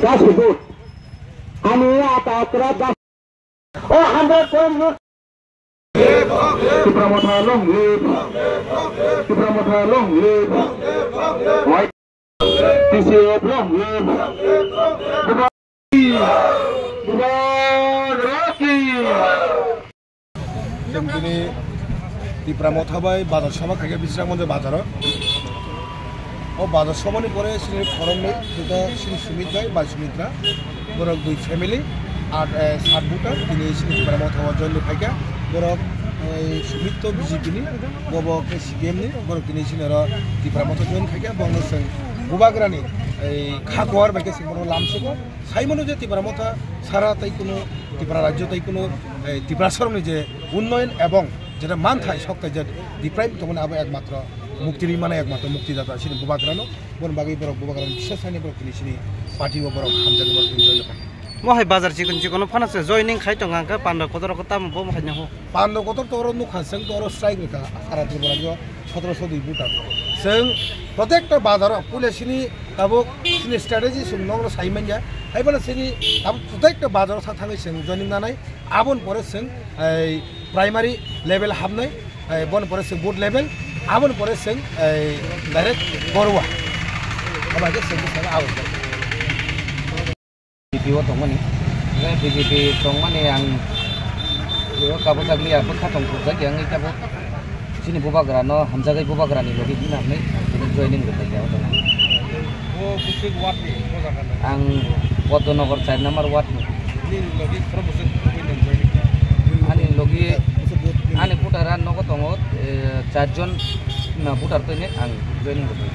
गासिबो आंनि आटाफोरा गासिबो hundred point Kipramotra long live, Kipramotra long live, White TCF long live, Rocky. जों दिनै Kipramotra थाबाय बाजार सभा खायगा बिस्रा मन्दिर बाजाराव बाजार सभानि परे सिनि फरमनि दुटा सिनि सुमित्राय बा सुमित्रा बरक दुइ फेमिलि आर सात बुटा दिनै सिनि Kipramotra जयन खायगा बरक सुमित्रो बिजेपिनि बबक सिपिएमनि बरक दिनै सिनि र Kipramotra जयन खायगा बंनो जों बुबाग्रानि खागवार बायके सिंबरो लामसुको साइमनो जे Kipramotra सारा ताइ कुनो त्रिपुरा राज्य ताइ कुनो त्रिपुरा सरमनि जे उन्नयन एवं जेटा मान थाय सक्ता जे डिप्राइम तमन आबो एकमात्र मुक्ति माने एकमात्र मुक्तिदाता सिनि बुबाग्रानो बन बागै बरक बुबाग्रानि बिशेष साइने बरक दिनै सिनि पार्टी बरक हामजाग बरक जयन खाय महै बाजार चिकन चिकन फानासे जयनिं खायतं आंखा पान्द कतर कता मबो महैनो हो पान्द कतर तोरो नुखासं तोरो स्ट्राइक रेखा सारा त्रिपुरा जो 1702 बुटा जों प्रत्येकटा बाजाराव पुलिसनि दाबो सिनि स्ट्रेटेजी सुंनंग साइमन जा आइबना सिनि दाबो प्रत्येकटा बाजाराव थाङै जों जयनिं नानाय आबन परे जों प्राइमारी लेभेल हाबनाय बन परे जों बुथ लेभेल आबन परे जों डाइरेक्ट बरुवा अबागे जों सारा आबन BJP tongmani BJP tongmani ang kabut agli apa khatong khujak yang ikabo sini bubagra no hamjagai bubagra ni logi dinamai joining gotai ya o busik wat ni ang Bodonogor 4 number wat ni logi probusik ani logi ani putaran no ko tongot 4 jon na putar to ni ang joining gotai